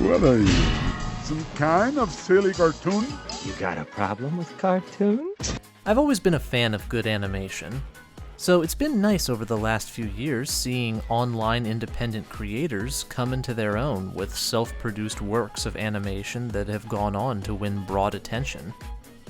What are you? Some kind of silly cartoon? You got a problem with cartoons? I've always been a fan of good animation, so it's been nice over the last few years seeing online independent creators come into their own with self-produced works of animation that have gone on to win broad attention.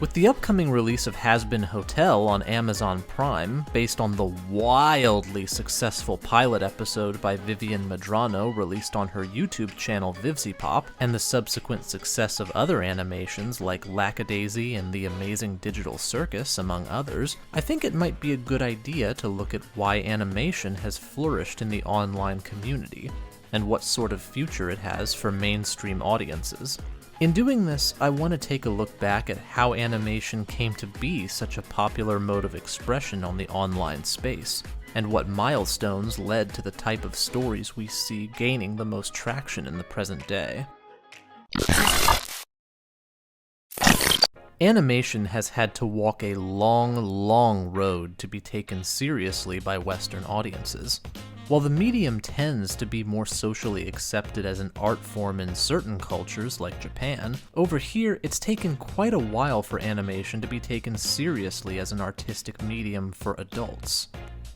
With the upcoming release of Hazbin Hotel on Amazon Prime, based on the wildly successful pilot episode by Vivian Medrano released on her YouTube channel Vivziepop, and the subsequent success of other animations like Lackadaisy and the Amazing Digital Circus, among others, I think it might be a good idea to look at why animation has flourished in the online community, and what sort of future it has for mainstream audiences. In doing this, I want to take a look back at how animation came to be such a popular mode of expression on the online space, and what milestones led to the type of stories we see gaining the most traction in the present day. Animation has had to walk a long road to be taken seriously by Western audiences. While the medium tends to be more socially accepted as an art form in certain cultures like Japan, over here it's taken quite a while for animation to be taken seriously as an artistic medium for adults.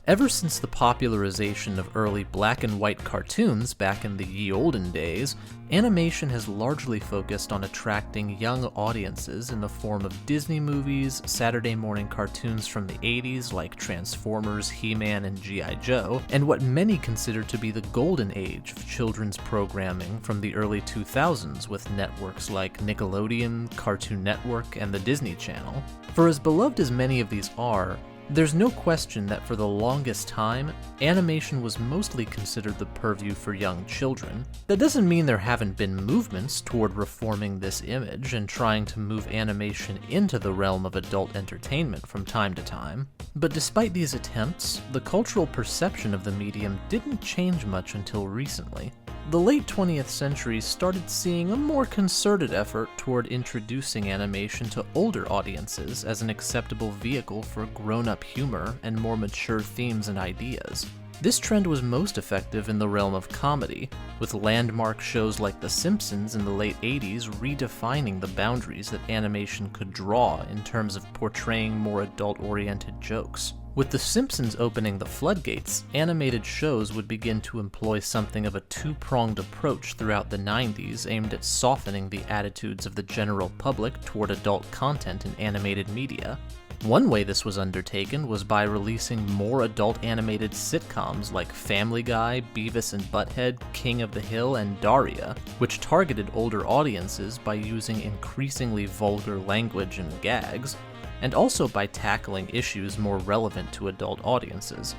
Ever since the popularization of early black and white cartoons back in the ye olden days, animation has largely focused on attracting young audiences in the form of Disney movies, Saturday morning cartoons from the 80s like Transformers, He-Man, and G.I. Joe, and what many consider to be the golden age of children's programming from the early 2000s with networks like Nickelodeon, Cartoon Network, and the Disney Channel. For as beloved as many of these are, there's no question that for the longest time, animation was mostly considered the purview for young children. That doesn't mean there haven't been movements toward reforming this image and trying to move animation into the realm of adult entertainment from time to time. But despite these attempts, the cultural perception of the medium didn't change much until recently. The late 20th century started seeing a more concerted effort toward introducing animation to older audiences as an acceptable vehicle for grown-up humor and more mature themes and ideas. This trend was most effective in the realm of comedy, with landmark shows like The Simpsons in the late 80s redefining the boundaries that animation could draw in terms of portraying more adult-oriented jokes. With The Simpsons opening the floodgates, animated shows would begin to employ something of a two-pronged approach throughout the 90s aimed at softening the attitudes of the general public toward adult content in animated media. One way this was undertaken was by releasing more adult animated sitcoms like Family Guy, Beavis and Butthead, King of the Hill, and Daria, which targeted older audiences by using increasingly vulgar language and gags, and also by tackling issues more relevant to adult audiences.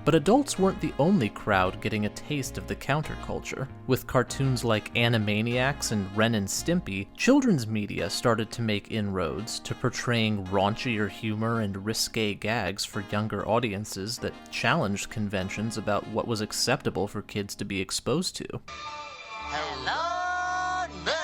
But adults weren't the only crowd getting a taste of the counterculture. With cartoons like Animaniacs and Ren and Stimpy, children's media started to make inroads to portraying raunchier humor and risque gags for younger audiences that challenged conventions about what was acceptable for kids to be exposed to. Hello, nurse.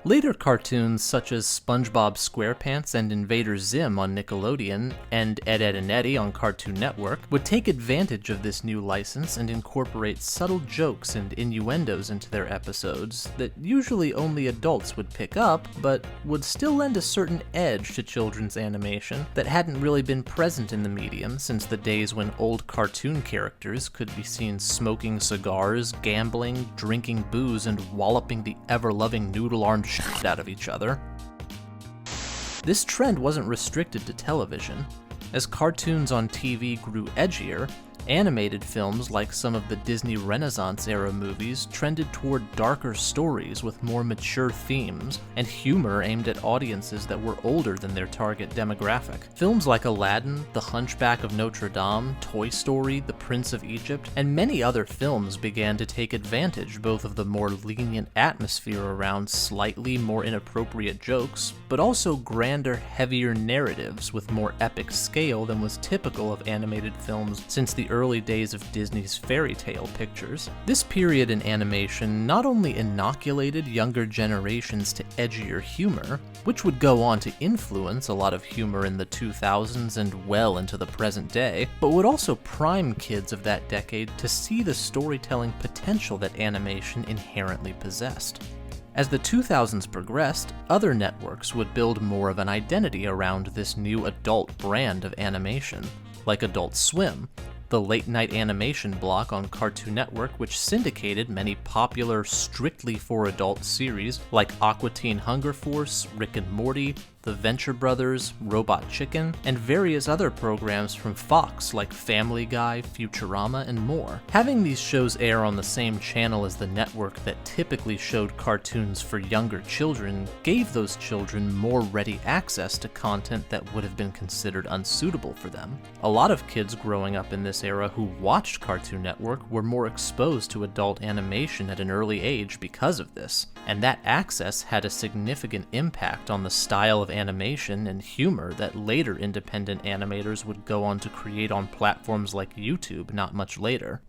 Later cartoons such as SpongeBob SquarePants and Invader Zim on Nickelodeon, and Ed, Edd n Eddy on Cartoon Network, would take advantage of this new license and incorporate subtle jokes and innuendos into their episodes that usually only adults would pick up, but would still lend a certain edge to children's animation that hadn't really been present in the medium since the days when old cartoon characters could be seen smoking cigars, gambling, drinking booze, and walloping the ever-loving noodle-armed shit out of each other. This trend wasn't restricted to television. As cartoons on TV grew edgier, animated films like some of the Disney Renaissance-era movies trended toward darker stories with more mature themes, and humor aimed at audiences that were older than their target demographic. Films like Aladdin, The Hunchback of Notre Dame, Toy Story, The Prince of Egypt, and many other films began to take advantage both of the more lenient atmosphere around slightly more inappropriate jokes, but also grander, heavier narratives with more epic scale than was typical of animated films since the early days of Disney's fairy tale pictures. This period in animation not only inoculated younger generations to edgier humor, which would go on to influence a lot of humor in the 2000s and well into the present day, but would also prime kids of that decade to see the storytelling potential that animation inherently possessed. As the 2000s progressed, other networks would build more of an identity around this new adult brand of animation, like Adult Swim, the late-night animation block on Cartoon Network, which syndicated many popular, strictly for adults series like Aqua Teen Hunger Force, Rick and Morty, The Venture Brothers, Robot Chicken, and various other programs from Fox like Family Guy, Futurama, and more. Having these shows air on the same channel as the network that typically showed cartoons for younger children gave those children more ready access to content that would have been considered unsuitable for them. A lot of kids growing up in this era who watched Cartoon Network were more exposed to adult animation at an early age because of this, and that access had a significant impact on the style of animation and humor that later independent animators would go on to create on platforms like YouTube not much later.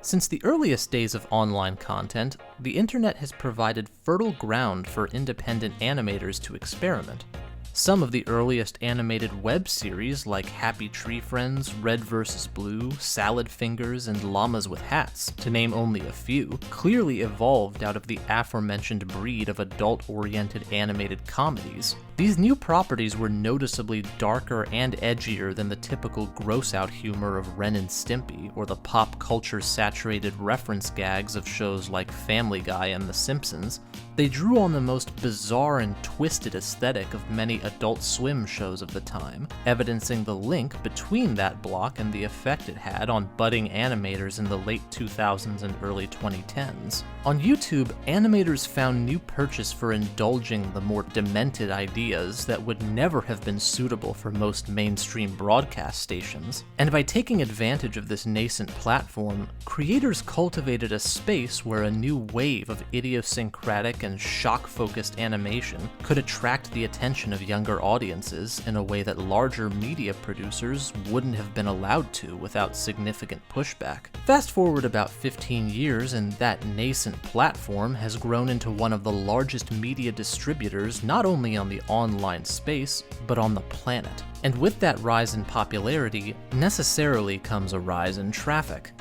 Since the earliest days of online content, the internet has provided fertile ground for independent animators to experiment. Some of the earliest animated web series like Happy Tree Friends, Red vs. Blue, Salad Fingers, and Llamas with Hats, to name only a few, clearly evolved out of the aforementioned breed of adult-oriented animated comedies. These new properties were noticeably darker and edgier than the typical gross-out humor of Ren and Stimpy or the pop culture-saturated reference gags of shows like Family Guy and The Simpsons. They drew on the most bizarre and twisted aesthetic of many Adult Swim shows of the time, evidencing the link between that block and the effect it had on budding animators in the late 2000s and early 2010s. On YouTube, animators found new purchase for indulging the more demented ideas that would never have been suitable for most mainstream broadcast stations. And by taking advantage of this nascent platform, creators cultivated a space where a new wave of idiosyncratic and shock-focused animation could attract the attention of younger audiences in a way that larger media producers wouldn't have been allowed to without significant pushback. Fast forward about 15 years and that nascent platform has grown into one of the largest media distributors not only on the online space, but on the planet. And with that rise in popularity, necessarily comes a rise in traffic.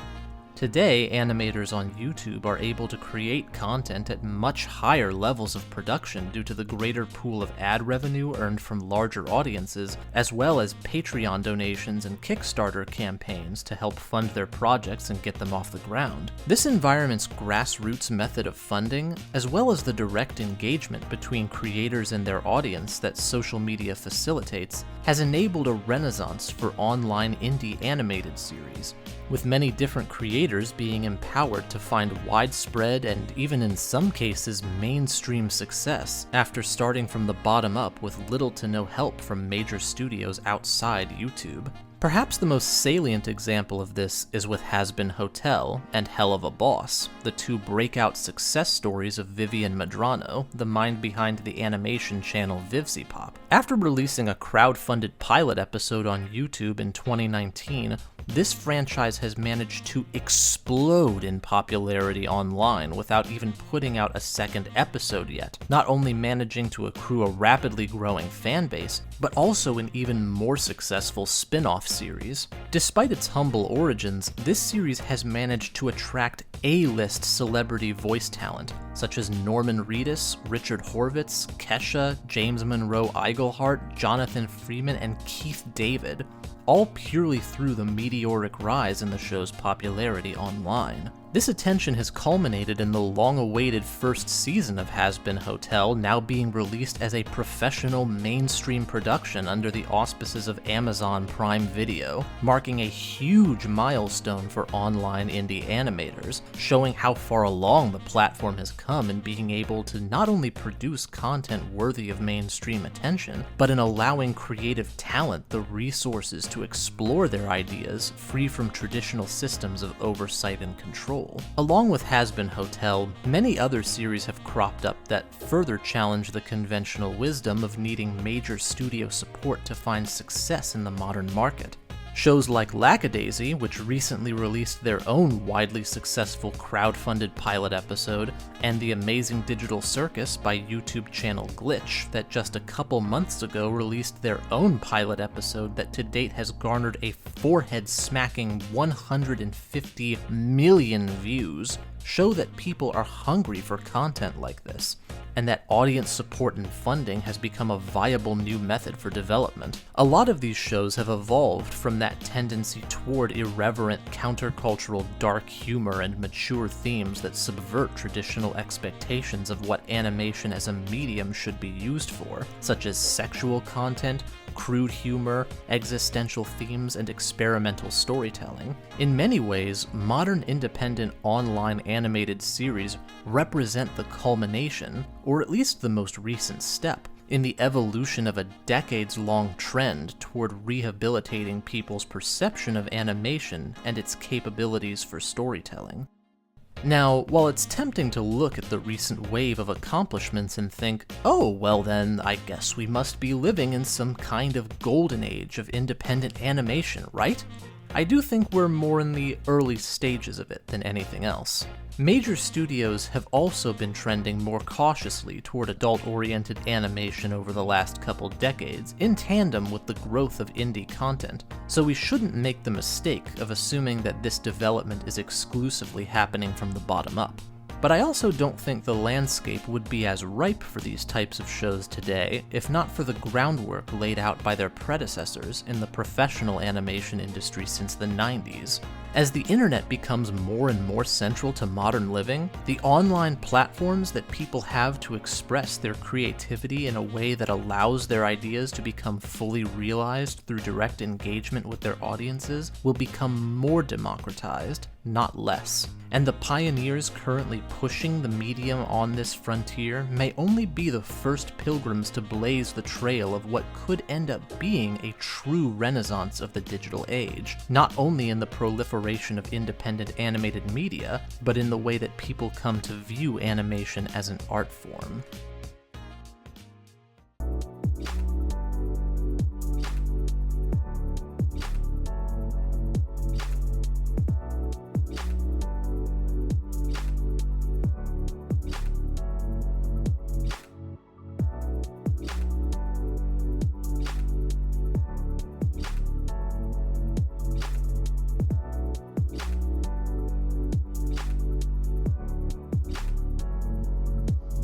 Today, animators on YouTube are able to create content at much higher levels of production due to the greater pool of ad revenue earned from larger audiences, as well as Patreon donations and Kickstarter campaigns to help fund their projects and get them off the ground. This environment's grassroots method of funding, as well as the direct engagement between creators and their audience that social media facilitates, has enabled a renaissance for online indie animated series, with many different creators being empowered to find widespread and even in some cases mainstream success after starting from the bottom up with little to no help from major studios outside YouTube. Perhaps the most salient example of this is with Hazbin Hotel and Helluva Boss, the two breakout success stories of Vivian Medrano, the mind behind the animation channel Vivziepop. After releasing a crowd-funded pilot episode on YouTube in 2019, this franchise has managed to explode in popularity online without even putting out a second episode yet, not only managing to accrue a rapidly growing fan base, but also an even more successful spin-off series. Despite its humble origins, this series has managed to attract A-list celebrity voice talent, such as Norman Reedus, Richard Horvitz, Kesha, James Monroe Iglehart, Jonathan Freeman, and Keith David, all purely through the meteoric rise in the show's popularity online. This attention has culminated in the long-awaited first season of Hazbin Hotel now being released as a professional mainstream production under the auspices of Amazon Prime Video, marking a huge milestone for online indie animators, showing how far along the platform has come in being able to not only produce content worthy of mainstream attention, but in allowing creative talent the resources to explore their ideas free from traditional systems of oversight and control. Along with Hazbin Hotel, many other series have cropped up that further challenge the conventional wisdom of needing major studio support to find success in the modern market. Shows like Lackadaisy, which recently released their own widely successful crowdfunded pilot episode, and the Amazing Digital Circus by YouTube channel Glitch, that just a couple months ago released their own pilot episode that to date has garnered a forehead-smacking 150 million views, show that people are hungry for content like this, and that audience support and funding has become a viable new method for development. A lot of these shows have evolved from that tendency toward irreverent, countercultural dark humor and mature themes that subvert traditional expectations of what animation as a medium should be used for, such as sexual content, crude humor, existential themes, and experimental storytelling. In many ways, modern independent online animated series represent the culmination, or at least the most recent step, in the evolution of a decades-long trend toward rehabilitating people's perception of animation and its capabilities for storytelling. Now, while it's tempting to look at the recent wave of accomplishments and think, oh, well then, I guess we must be living in some kind of golden age of independent animation, right? I do think we're more in the early stages of it than anything else. Major studios have also been trending more cautiously toward adult-oriented animation over the last couple decades, in tandem with the growth of indie content, so we shouldn't make the mistake of assuming that this development is exclusively happening from the bottom up. But I also don't think the landscape would be as ripe for these types of shows today if not for the groundwork laid out by their predecessors in the professional animation industry since the 90s. As the internet becomes more and more central to modern living, the online platforms that people have to express their creativity in a way that allows their ideas to become fully realized through direct engagement with their audiences will become more democratized, not less. And the pioneers currently pushing the medium on this frontier may only be the first pilgrims to blaze the trail of what could end up being a true renaissance of the digital age, not only in the proliferation of independent animated media, but in the way that people come to view animation as an art form.